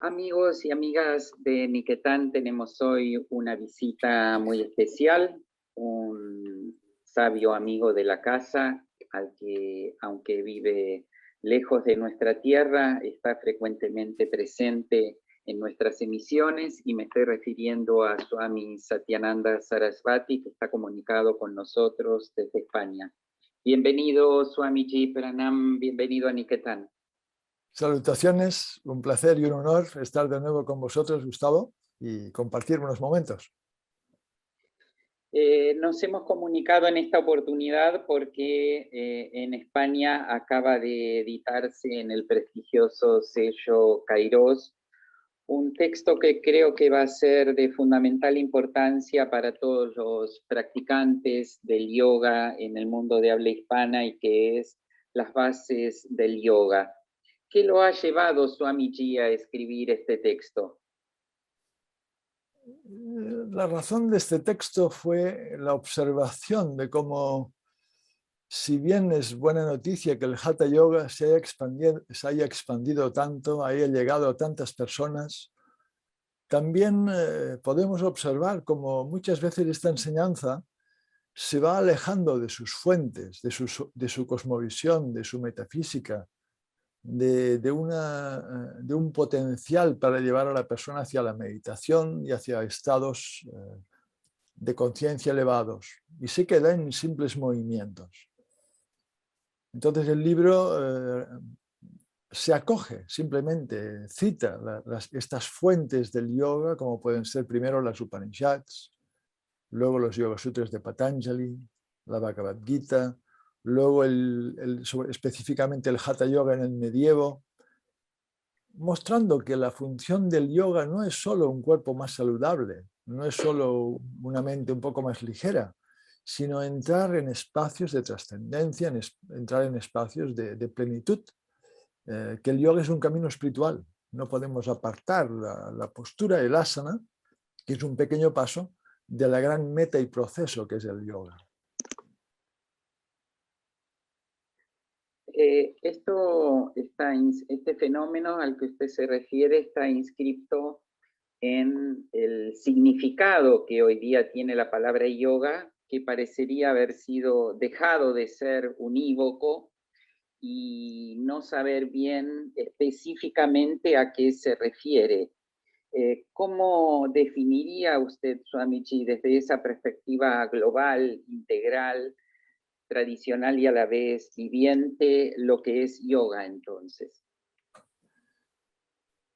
Amigos y amigas de Niquetán, tenemos hoy una visita muy especial, un sabio amigo de la casa, al que, aunque vive lejos de nuestra tierra, está frecuentemente presente en nuestras emisiones, y me estoy refiriendo a Swami Satyananda Sarasvati, que está comunicado con nosotros desde España. Bienvenido, Swamiji Pranam, bienvenido a Niquetán. Salutaciones, un placer y un honor estar de nuevo con vosotros, Gustavo, y compartir unos momentos. Nos hemos comunicado en esta oportunidad porque en España acaba de editarse en el prestigioso sello Kairos un texto que creo que va a ser de fundamental importancia para todos los practicantes del yoga en el mundo de habla hispana, y que es Las bases del yoga. ¿Qué lo ha llevado Swamiji a escribir este texto? La razón de este texto fue la observación de cómo, si bien es buena noticia que el Hatha Yoga se haya expandido tanto, haya llegado a tantas personas, también podemos observar cómo muchas veces esta enseñanza se va alejando de sus fuentes, de su cosmovisión, de su metafísica, de un potencial para llevar a la persona hacia la meditación y hacia estados de conciencia elevados, y se queda en simples movimientos. Entonces el libro se acoge, simplemente cita estas fuentes del yoga, como pueden ser primero las Upanishads, luego los Yoga Sutras de Patanjali, la Bhagavad Gita, luego específicamente el Hatha Yoga en el medievo, mostrando que la función del yoga no es solo un cuerpo más saludable, no es solo una mente un poco más ligera, sino entrar en espacios de trascendencia, entrar en espacios de plenitud, que el yoga es un camino espiritual. No podemos apartar la postura, el asana, que es un pequeño paso, de la gran meta y proceso que es el yoga. Este fenómeno al que usted se refiere está inscrito en el significado que hoy día tiene la palabra yoga, que parecería haber sido dejado de ser unívoco y no saber bien específicamente a qué se refiere. ¿Cómo definiría usted, Swamiji, desde esa perspectiva global, integral, tradicional y a la vez viviente, lo que es yoga entonces?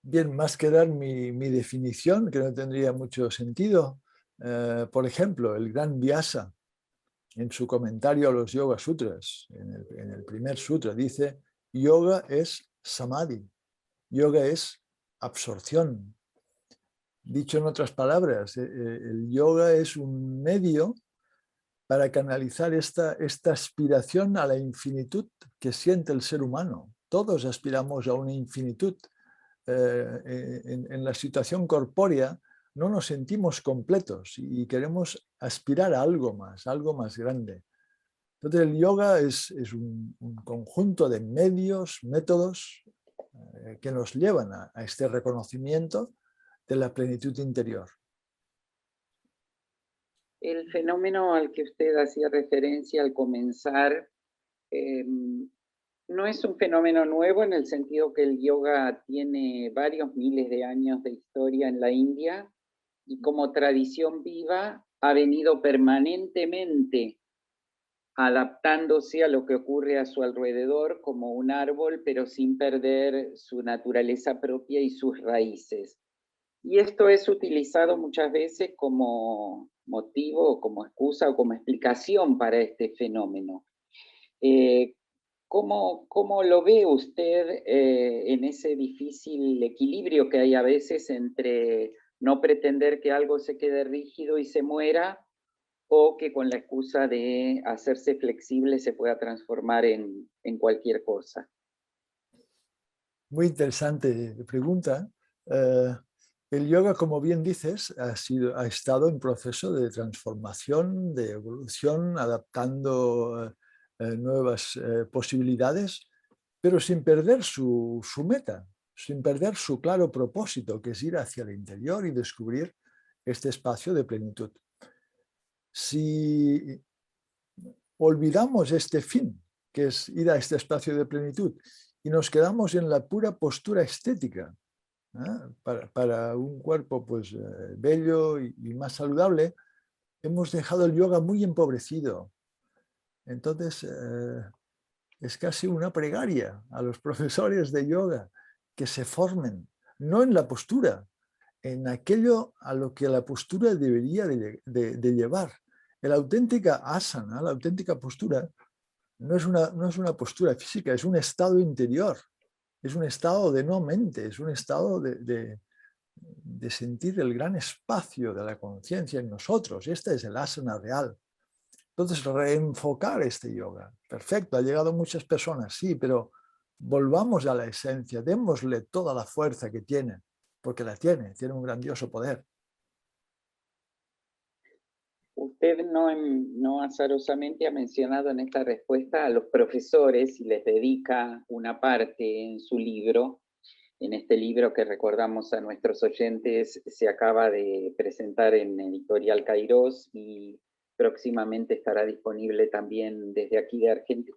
Bien, más que dar mi definición, que no tendría mucho sentido, por ejemplo, el gran Vyasa, en su comentario a los Yoga Sutras, en el primer sutra, dice: yoga es samadhi, yoga es absorción. Dicho en otras palabras, el yoga es un medio para canalizar esta aspiración a la infinitud que siente el ser humano. Todos aspiramos a una infinitud. En la situación corpórea no nos sentimos completos y queremos aspirar a algo más grande. Entonces el yoga es un conjunto de medios, métodos que nos llevan a este reconocimiento de la plenitud interior. El fenómeno al que usted hacía referencia al comenzar no es un fenómeno nuevo, en el sentido que el yoga tiene varios miles de años de historia en la India, y como tradición viva ha venido permanentemente adaptándose a lo que ocurre a su alrededor como un árbol, pero sin perder su naturaleza propia y sus raíces. Y esto es utilizado muchas veces como motivo, como excusa o como explicación para este fenómeno. ¿Cómo lo ve usted en ese difícil equilibrio que hay a veces entre no pretender que algo se quede rígido y se muera, o que con la excusa de hacerse flexible se pueda transformar en cualquier cosa? Muy interesante pregunta. El yoga, como bien dices, ha estado en proceso de transformación, de evolución, adaptando nuevas posibilidades, pero sin perder su meta, sin perder su claro propósito, que es ir hacia el interior y descubrir este espacio de plenitud. Si olvidamos este fin, que es ir a este espacio de plenitud, y nos quedamos en la pura postura estética, para un cuerpo pues, bello y más saludable, hemos dejado el yoga muy empobrecido. Entonces, es casi una plegaria a los profesores de yoga que se formen, no en la postura, en aquello a lo que la postura debería de llevar. La auténtica asana, la auténtica postura, no es una postura física, es un estado interior, es un estado de no mente, es un estado de sentir el gran espacio de la conciencia en nosotros. Este es el asana real. Entonces, reenfocar este yoga. Perfecto, ha llegado muchas personas, sí, pero volvamos a la esencia, démosle toda la fuerza que tiene, porque la tiene un grandioso poder. Usted no azarosamente ha mencionado en esta respuesta a los profesores y les dedica una parte en su libro. En este libro que recordamos a nuestros oyentes se acaba de presentar en Editorial Kairos y próximamente estará disponible también desde aquí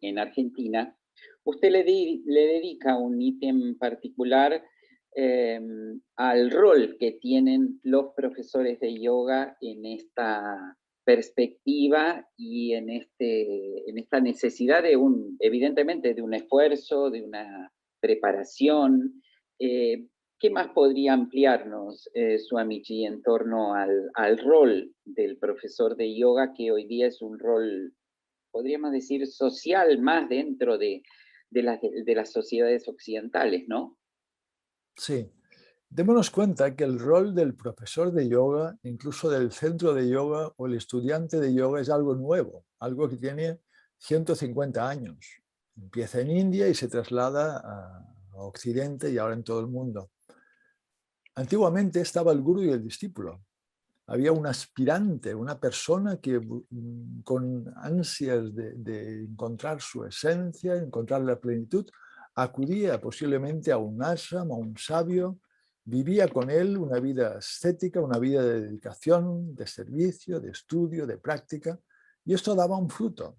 en Argentina. Usted le dedica un ítem particular al rol que tienen los profesores de yoga en esta perspectiva y en esta necesidad de evidentemente, de un esfuerzo, de una preparación. ¿Qué más podría ampliarnos, Swamiji, en torno al rol del profesor de yoga, que hoy día es un rol, podríamos decir, social más dentro de las sociedades occidentales, ¿no? Sí, démonos cuenta que el rol del profesor de yoga, incluso del centro de yoga o el estudiante de yoga, es algo nuevo, algo que tiene 150 años. Empieza en India y se traslada a Occidente y ahora en todo el mundo. Antiguamente estaba el gurú y el discípulo. Había un aspirante, una persona que con ansias de encontrar su esencia, encontrar la plenitud, acudía posiblemente a un ashram, a un sabio, vivía con él una vida ascética, una vida de dedicación, de servicio, de estudio, de práctica, y esto daba un fruto.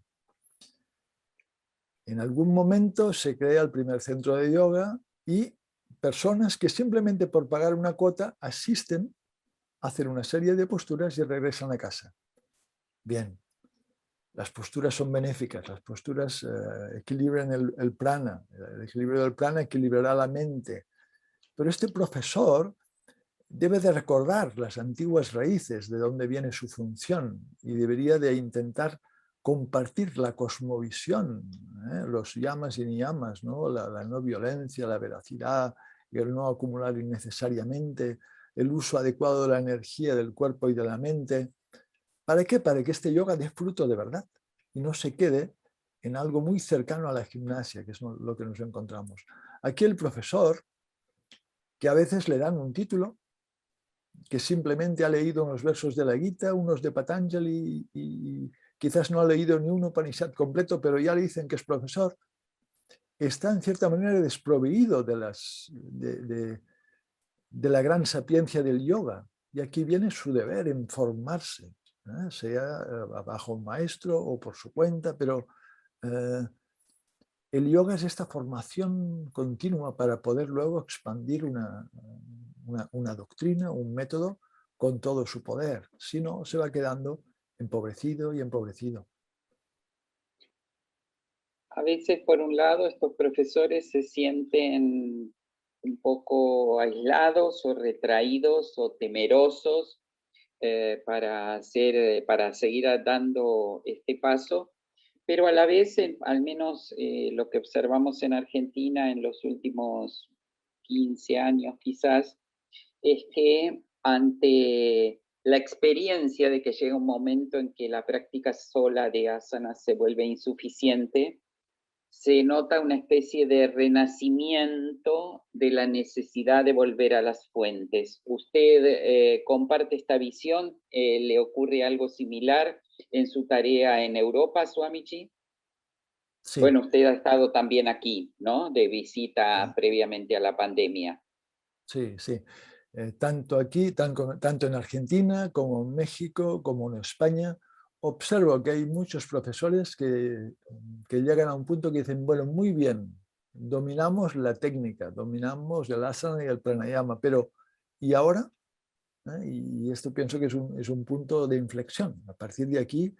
En algún momento se crea el primer centro de yoga y personas que simplemente por pagar una cuota asisten, hacen una serie de posturas y regresan a casa. Bien, las posturas son benéficas, las posturas equilibran el prana, el equilibrio del prana equilibrará la mente, pero este profesor debe de recordar las antiguas raíces de dónde viene su función y debería de intentar compartir la cosmovisión, los yamas y niyamas, ¿no? La no violencia, la veracidad, el no acumular innecesariamente, el uso adecuado de la energía del cuerpo y de la mente. ¿Para qué? Para que este yoga dé fruto de verdad y no se quede en algo muy cercano a la gimnasia, que es lo que nos encontramos. Aquí el profesor, que a veces le dan un título, que simplemente ha leído unos versos de la Gita, unos de Patanjali y quizás no ha leído ni un Upanishad completo, pero ya le dicen que es profesor, está en cierta manera desproveído de la gran sapiencia del yoga. Y aquí viene su deber en formarse, sea bajo un maestro o por su cuenta, pero el yoga es esta formación continua para poder luego expandir una doctrina, un método con todo su poder. Si no, se va quedando empobrecido y empobrecido. A veces, por un lado, estos profesores se sienten un poco aislados o retraídos o temerosos para seguir dando este paso, pero a la vez, al menos lo que observamos en Argentina en los últimos 15 años quizás, es que ante la experiencia de que llega un momento en que la práctica sola de asanas se vuelve insuficiente, se nota una especie de renacimiento de la necesidad de volver a las fuentes. ¿Usted comparte esta visión? ¿Le ocurre algo similar en su tarea en Europa, Swamiji? Sí, Bueno, usted ha estado también aquí, ¿no? De visita sí, previamente a la pandemia. sí, sí. Tanto aquí, tanto en Argentina como en México, como en España, observo que hay muchos profesores que llegan a un punto que dicen, bueno, muy bien, dominamos la técnica, dominamos el asana y el pranayama, pero ¿y ahora? Y esto pienso que es un punto de inflexión. A partir de aquí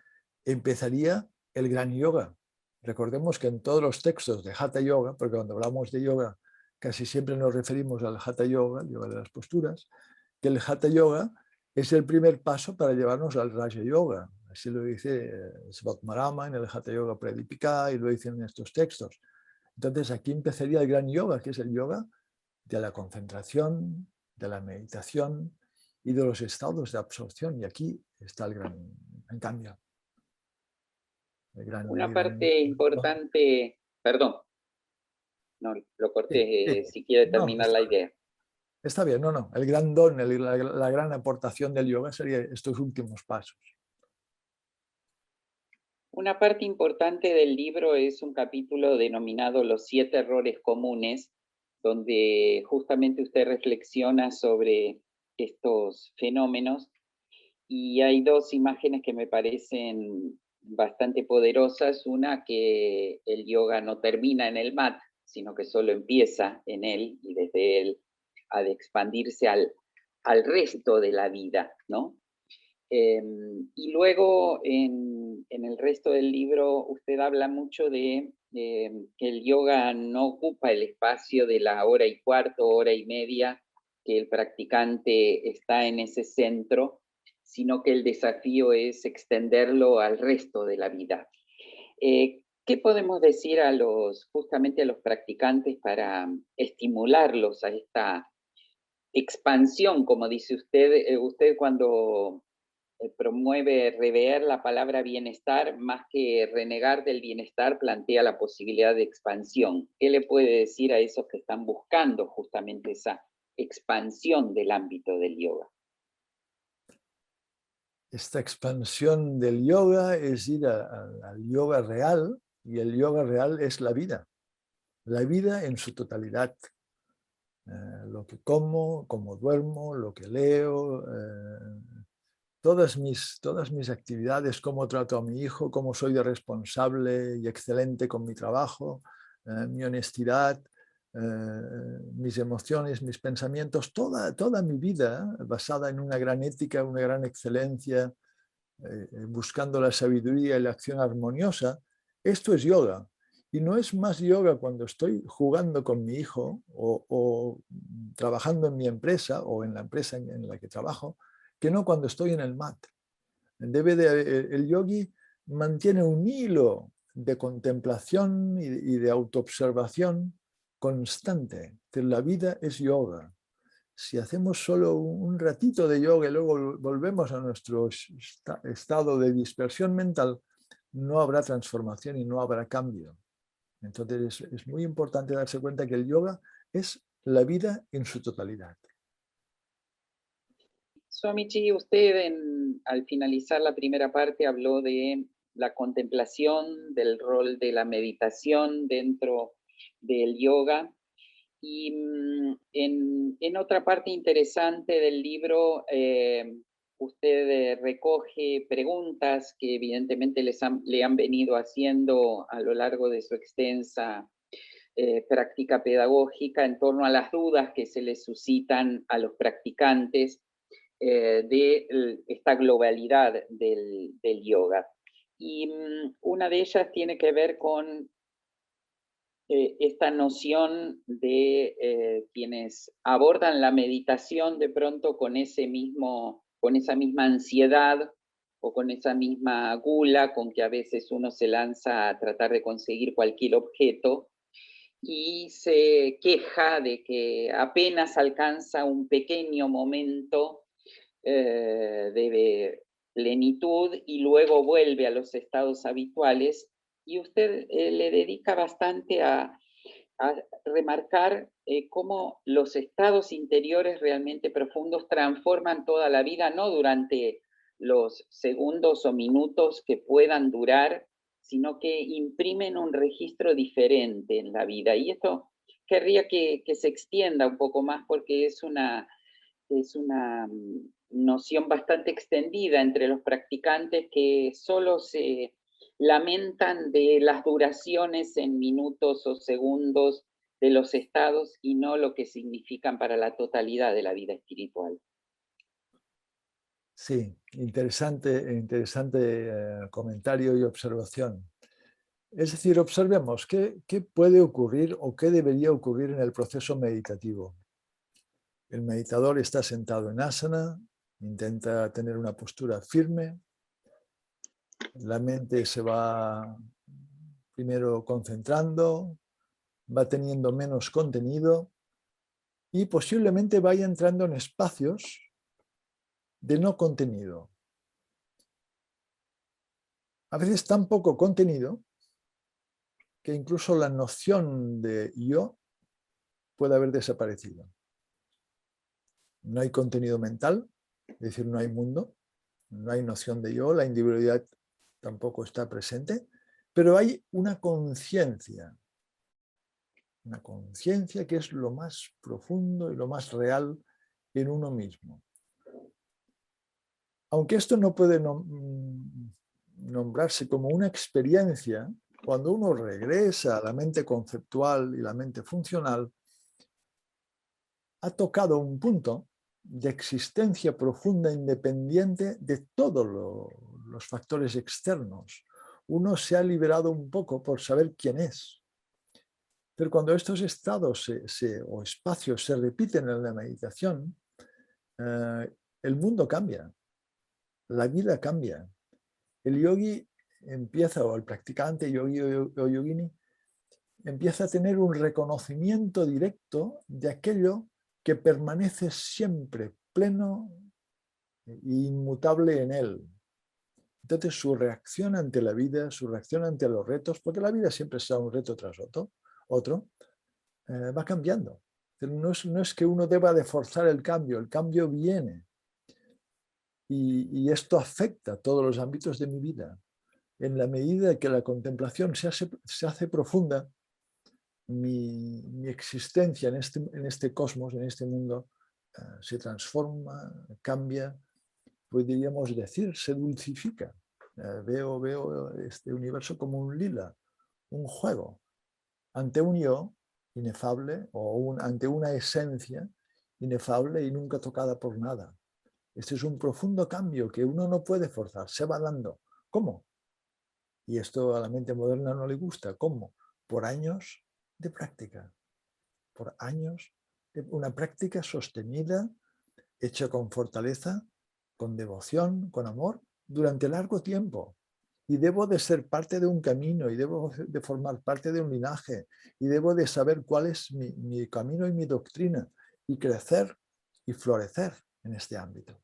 empezaría el gran yoga. Recordemos que en todos los textos de Hatha Yoga, porque cuando hablamos de yoga casi siempre nos referimos al Hatha Yoga, el yoga de las posturas, que el Hatha Yoga es el primer paso para llevarnos al Raja Yoga. Así lo dice Svatmarama en el Hatha Yoga Pradipika y lo dicen en estos textos. Entonces aquí empezaría el gran yoga, que es el yoga de la concentración, de la meditación y de los estados de absorción. Y aquí está el gran cambio. Una El gran parte don. importante, perdón, no, lo Sí, corté, sí. si quiere No, terminar la idea. está bien, no, no. El gran don, la gran aportación del yoga sería estos últimos pasos. Una parte importante del libro es un capítulo denominado Los 7 errores comunes, donde justamente usted reflexiona sobre estos fenómenos y hay dos imágenes que me parecen bastante poderosas. Una, que el yoga no termina en el mat, sino que solo empieza en él y desde él ha de expandirse al resto de la vida, ¿no? Y luego en el resto del libro usted habla mucho de que el yoga no ocupa el espacio de la hora y cuarto, hora y media, que el practicante está en ese centro, sino que el desafío es extenderlo al resto de la vida. ¿Qué podemos decir justamente a los practicantes para estimularlos a esta expansión, como dice usted? Usted cuando promueve rever la palabra bienestar, más que renegar del bienestar, plantea la posibilidad de expansión. ¿Qué le puede decir a esos que están buscando justamente esa expansión del ámbito del yoga? Esta expansión del yoga es ir al yoga real, y el yoga real es la vida en su totalidad. Lo que como, cómo duermo, lo que leo, todas mis actividades, cómo trato a mi hijo, cómo soy de responsable y excelente con mi trabajo, mi honestidad, mis emociones, mis pensamientos, toda mi vida basada en una gran ética, una gran excelencia, buscando la sabiduría y la acción armoniosa. Esto es yoga. Y no es más yoga cuando estoy jugando con mi hijo o trabajando en mi empresa o en la empresa en la que trabajo, que no cuando estoy en el mat. El yogi mantiene un hilo de contemplación y de autoobservación constante. La vida es yoga. Si hacemos solo un ratito de yoga y luego volvemos a nuestro estado de dispersión mental, no habrá transformación y no habrá cambio. Entonces es muy importante darse cuenta que el yoga es la vida en su totalidad. Swamiji, usted al finalizar la primera parte habló de la contemplación, del rol de la meditación dentro del yoga. Y en otra parte interesante del libro, usted recoge preguntas que evidentemente le han venido haciendo a lo largo de su extensa práctica pedagógica en torno a las dudas que se les suscitan a los practicantes de esta globalidad del yoga. Y una de ellas tiene que ver con esta noción de quienes abordan la meditación de pronto con con esa misma ansiedad o con esa misma gula con que a veces uno se lanza a tratar de conseguir cualquier objeto y se queja de que apenas alcanza un pequeño momento de plenitud y luego vuelve a los estados habituales. Y usted le dedica bastante a remarcar cómo los estados interiores realmente profundos transforman toda la vida, no durante los segundos o minutos que puedan durar, sino que imprimen un registro diferente en la vida. Y esto querría que se extienda un poco más porque es una noción bastante extendida entre los practicantes que solo se lamentan de las duraciones en minutos o segundos de los estados y no lo que significan para la totalidad de la vida espiritual. Sí, interesante comentario y observación. Es decir, observemos qué puede ocurrir o qué debería ocurrir en el proceso meditativo. El meditador está sentado en asana, intenta tener una postura firme, la mente se va primero concentrando, va teniendo menos contenido y posiblemente vaya entrando en espacios de no contenido. A veces tan poco contenido que incluso la noción de yo puede haber desaparecido. No hay contenido mental, es decir, no hay mundo, no hay noción de yo, la individualidad tampoco está presente, pero hay una conciencia que es lo más profundo y lo más real en uno mismo. Aunque esto no puede nombrarse como una experiencia, cuando uno regresa a la mente conceptual y la mente funcional, ha tocado un punto de existencia profunda independiente de todos los factores externos. Uno se ha liberado un poco por saber quién es. Pero cuando estos estados o espacios se repiten en la meditación, el mundo cambia, la vida cambia. El yogi empieza, o el practicante yogi o yogini, empieza a tener un reconocimiento directo de aquello que permanece siempre pleno e inmutable en él. Entonces su reacción ante la vida, su reacción ante los retos, porque la vida siempre será un reto tras otro, va cambiando. No es que uno deba de forzar el cambio viene. Y esto afecta a todos los ámbitos de mi vida. En la medida que la contemplación se hace profunda, mi existencia en este cosmos, en este mundo, se transforma, cambia, podríamos decir, se dulcifica. Veo este universo como un lila, un juego, ante un yo inefable o ante una esencia inefable y nunca tocada por nada. Este es un profundo cambio que uno no puede forzar, se va dando. ¿Cómo? Y esto a la mente moderna no le gusta. ¿Cómo? Por años de práctica, por años de una práctica sostenida, hecha con fortaleza, con devoción, con amor, durante largo tiempo. Y debo de ser parte de un camino, y debo de formar parte de un linaje, y debo de saber cuál es mi camino y mi doctrina, y crecer y florecer en este ámbito.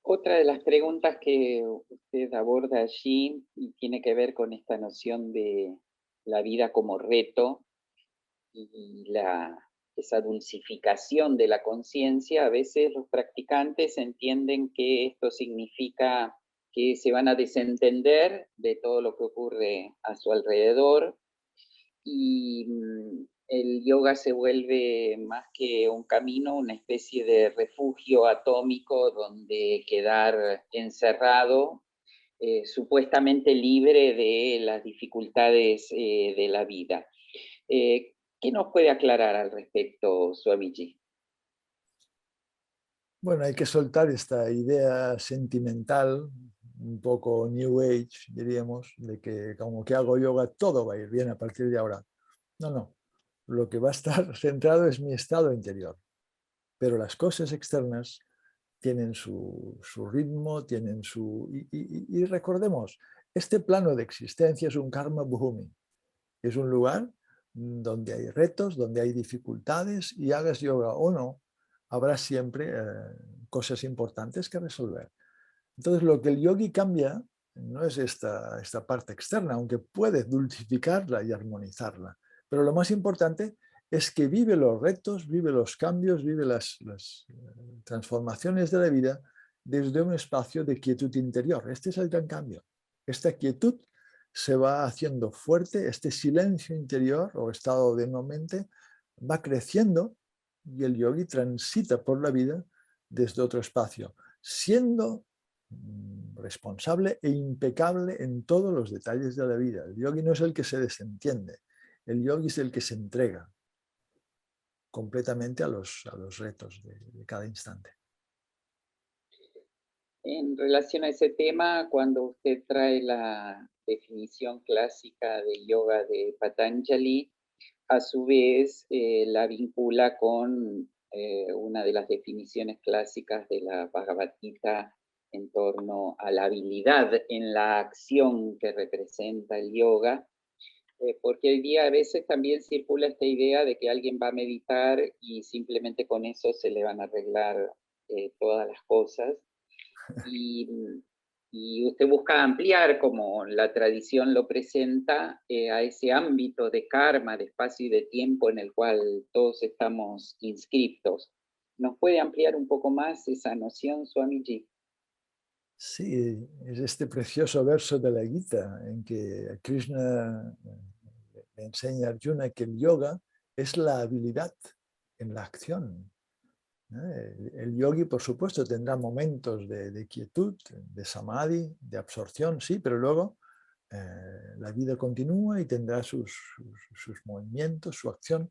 Otra de las preguntas que usted aborda allí y tiene que ver con esta noción de la vida como reto y esa dulcificación de la conciencia. A veces los practicantes entienden que esto significa que se van a desentender de todo lo que ocurre a su alrededor y el yoga se vuelve más que un camino, una especie de refugio atómico donde quedar encerrado, supuestamente libre de las dificultades de la vida. ¿Qué nos puede aclarar al respecto, Swamiji? Bueno, hay que soltar esta idea sentimental, un poco New Age, diríamos, de que como que hago yoga todo va a ir bien a partir de ahora. No. Lo que va a estar centrado es mi estado interior. Pero las cosas externas tienen su ritmo, tienen su... Y recordemos, este plano de existencia es un karma bhumi. Es un lugar donde hay retos, donde hay dificultades, y hagas yoga o no, habrá siempre cosas importantes que resolver. Entonces, lo que el yogi cambia no es esta parte externa, aunque puede dulcificarla y armonizarla. Pero lo más importante es que vive los retos, vive los cambios, vive las transformaciones de la vida desde un espacio de quietud interior. Este es el gran cambio. Esta quietud se va haciendo fuerte, este silencio interior o estado de no mente va creciendo y el yogi transita por la vida desde otro espacio, siendo responsable e impecable en todos los detalles de la vida. El yogi no es el que se desentiende, el yogi es el que se entrega completamente a los retos de cada instante. En relación a ese tema, cuando usted trae la definición clásica de yoga de Patanjali, a su vez la vincula con una de las definiciones clásicas de la Bhagavad Gita en torno a la habilidad en la acción que representa el yoga, porque hoy día a veces también circula esta idea de que alguien va a meditar y simplemente con eso se le van a arreglar todas las cosas. Y, y usted busca ampliar, como la tradición lo presenta, a ese ámbito de karma, de espacio y de tiempo en el cual todos estamos inscriptos. ¿Nos puede ampliar un poco más esa noción, Swamiji? Sí, es este precioso verso de la Gita en que Krishna le enseña a Arjuna que el yoga es la habilidad en la acción. El yogi, por supuesto, tendrá momentos de quietud, de samadhi, de absorción, sí, pero luego la vida continúa y tendrá sus movimientos, su acción.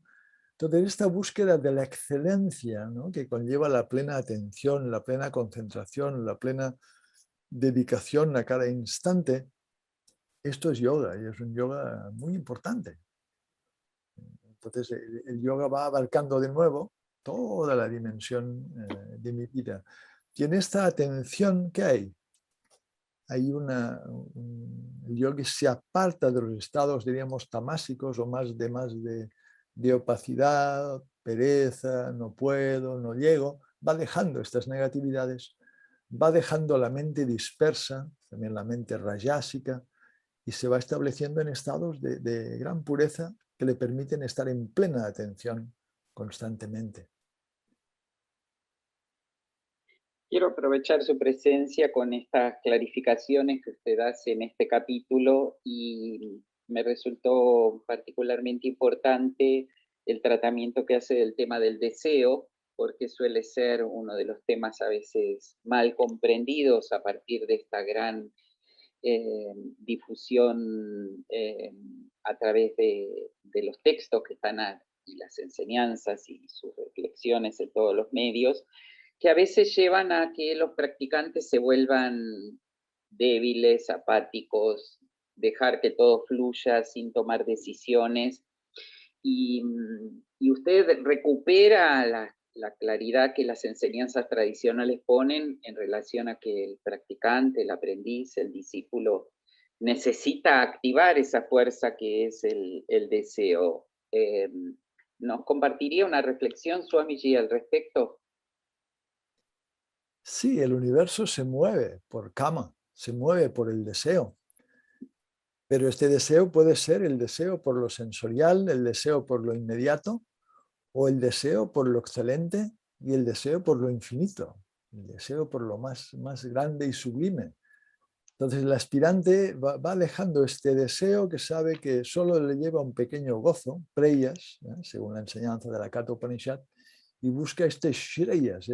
Entonces, esta búsqueda de la excelencia, ¿no?, que conlleva la plena atención, la plena concentración, la plena dedicación a cada instante, esto es yoga y es un yoga muy importante. Entonces, el yoga va abarcando de nuevo toda la dimensión de mi vida. Y en esta atención, ¿qué hay? Hay el yogi se aparta de los estados, diríamos, tamásicos o más de opacidad, pereza, no puedo, no llego. Va dejando estas negatividades, va dejando la mente dispersa, también la mente rayásica, y se va estableciendo en estados de gran pureza que le permiten estar en plena atención constantemente. Quiero aprovechar su presencia con estas clarificaciones que usted hace en este capítulo y me resultó particularmente importante el tratamiento que hace del tema del deseo, porque suele ser uno de los temas a veces mal comprendidos a partir de esta gran difusión a través de los textos que están y las enseñanzas y sus reflexiones en todos los medios, que a veces llevan a que los practicantes se vuelvan débiles, apáticos, dejar que todo fluya sin tomar decisiones. Y usted recupera la claridad que las enseñanzas tradicionales ponen en relación a que el practicante, el aprendiz, el discípulo necesita activar esa fuerza que es el deseo. ¿Nos compartiría una reflexión, Swamiji, al respecto? Sí, el universo se mueve por kama, se mueve por el deseo. Pero este deseo puede ser el deseo por lo sensorial, el deseo por lo inmediato, o el deseo por lo excelente y el deseo por lo infinito, el deseo por lo más grande y sublime. Entonces el aspirante va dejando este deseo que sabe que solo le lleva un pequeño gozo, preyas, según la enseñanza de la Katha Upanishad, y busca este shreyas,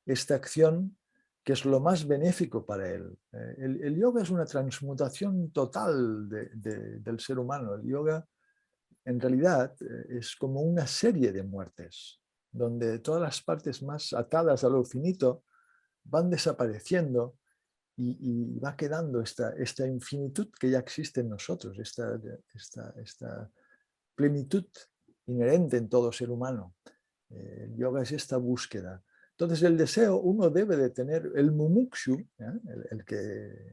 esta acción que es lo más benéfico para él. El yoga es una transmutación total del ser humano. El yoga en realidad es como una serie de muertes, donde todas las partes más atadas a lo finito van desapareciendo y va quedando esta infinitud que ya existe en nosotros, esta plenitud inherente en todo ser humano. El yoga es esta búsqueda. Entonces el deseo, uno debe de tener, el mumukshu, el que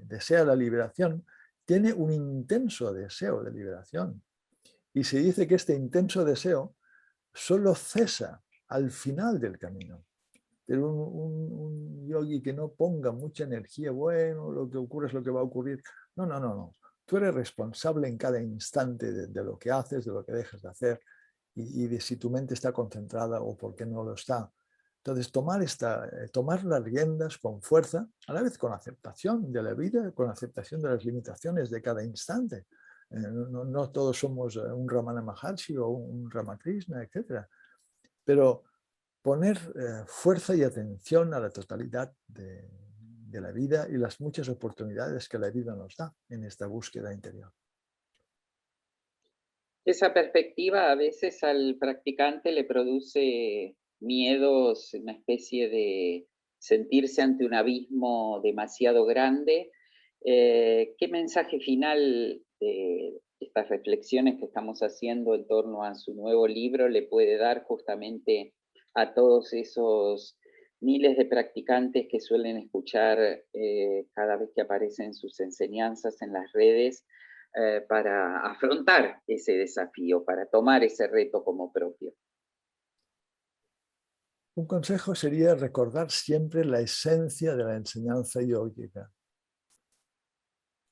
desea la liberación, tiene un intenso deseo de liberación. Y se dice que este intenso deseo solo cesa al final del camino. Pero un yogi que no ponga mucha energía, bueno, lo que ocurre es lo que va a ocurrir. No, no, no, no. Tú eres responsable en cada instante de lo que haces, de lo que dejas de hacer y de si tu mente está concentrada o por qué no lo está. Entonces, tomar las riendas con fuerza, a la vez con aceptación de la vida, con aceptación de las limitaciones de cada instante. No todos somos un Ramana Maharshi o un Ramakrishna, etc. Pero poner fuerza y atención a la totalidad de la vida y las muchas oportunidades que la vida nos da en esta búsqueda interior. Esa perspectiva a veces al practicante le produce miedos, una especie de sentirse ante un abismo demasiado grande. ¿Qué mensaje final de estas reflexiones que estamos haciendo en torno a su nuevo libro le puede dar justamente a todos esos miles de practicantes que suelen escuchar cada vez que aparecen sus enseñanzas en las redes? Para afrontar ese desafío, para tomar ese reto como propio? Un consejo sería recordar siempre la esencia de la enseñanza yógica.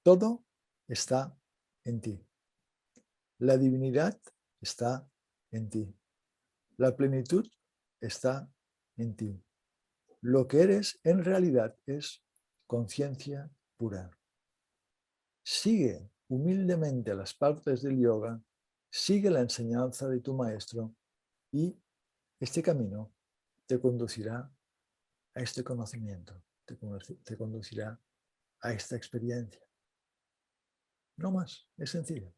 Todo está en ti. La divinidad está en ti. La plenitud está en ti. Lo que eres en realidad es conciencia pura. Sigue humildemente las partes del yoga, sigue la enseñanza de tu maestro y este camino te conducirá a este conocimiento, te conducirá a esta experiencia. No más, es sencillo.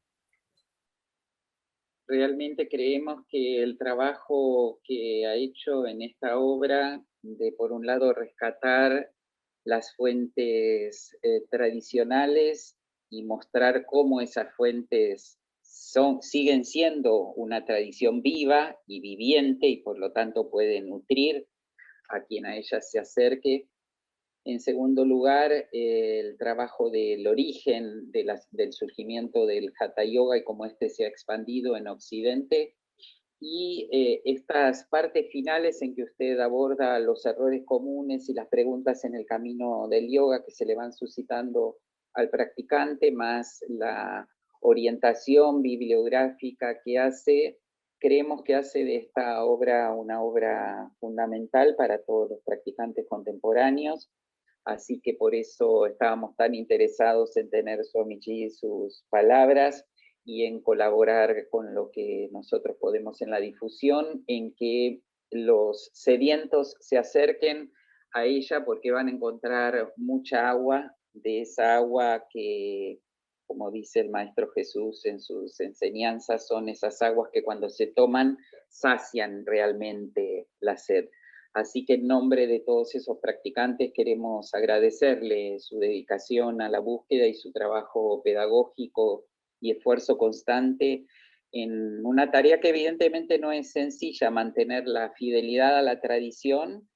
Realmente creemos que el trabajo que ha hecho en esta obra de, por un lado, rescatar las fuentes tradicionales y mostrar cómo esas fuentes siguen siendo una tradición viva y viviente y por lo tanto pueden nutrir a quien a ellas se acerque. En segundo lugar, el trabajo del origen del surgimiento del Hatha Yoga y cómo este se ha expandido en Occidente. Y estas partes finales en que usted aborda los errores comunes y las preguntas en el camino del yoga que se le van suscitando al practicante, más la orientación bibliográfica que hace, creemos que hace de esta obra una obra fundamental para todos los practicantes contemporáneos. Así que por eso estábamos tan interesados en tener Swamiji sus palabras y en colaborar con lo que nosotros podemos en la difusión, en que los sedientos se acerquen a ella porque van a encontrar mucha agua, de esa agua que, como dice el Maestro Jesús en sus enseñanzas, son esas aguas que cuando se toman sacian realmente la sed. Así que en nombre de todos esos practicantes queremos agradecerle su dedicación a la búsqueda y su trabajo pedagógico y esfuerzo constante en una tarea que evidentemente no es sencilla, mantener la fidelidad a la tradición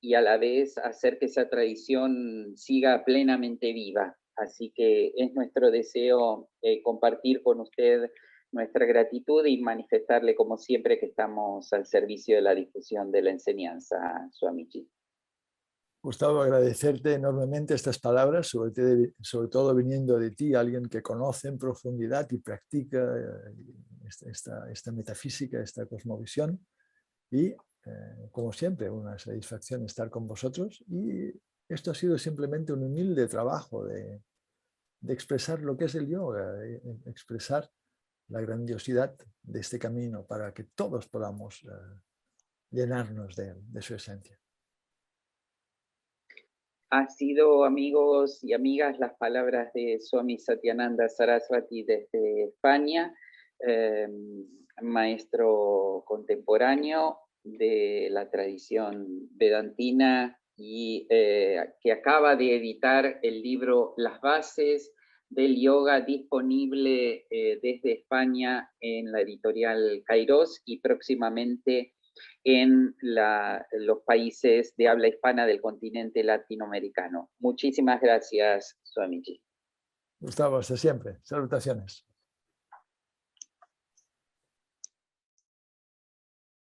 y a la vez hacer que esa tradición siga plenamente viva. Así que es nuestro deseo compartir con usted nuestra gratitud y manifestarle como siempre que estamos al servicio de la difusión de la enseñanza, Swamiji. Gustavo, agradecerte enormemente estas palabras, sobre todo viniendo de ti, alguien que conoce en profundidad y practica esta metafísica, esta cosmovisión. Y, como siempre, una satisfacción estar con vosotros. Y esto ha sido simplemente un humilde trabajo de expresar lo que es el yoga, de expresar la grandiosidad de este camino para que todos podamos llenarnos de su esencia. Ha sido, amigos y amigas, las palabras de Swami Satyananda Saraswati desde España, maestro contemporáneo de la tradición vedantina y que acaba de editar el libro Las Bases del Yoga, disponible desde España en la editorial Kairos y próximamente en los países de habla hispana del continente latinoamericano. Muchísimas gracias, Swamiji. Gustavo, hasta siempre. Salutaciones.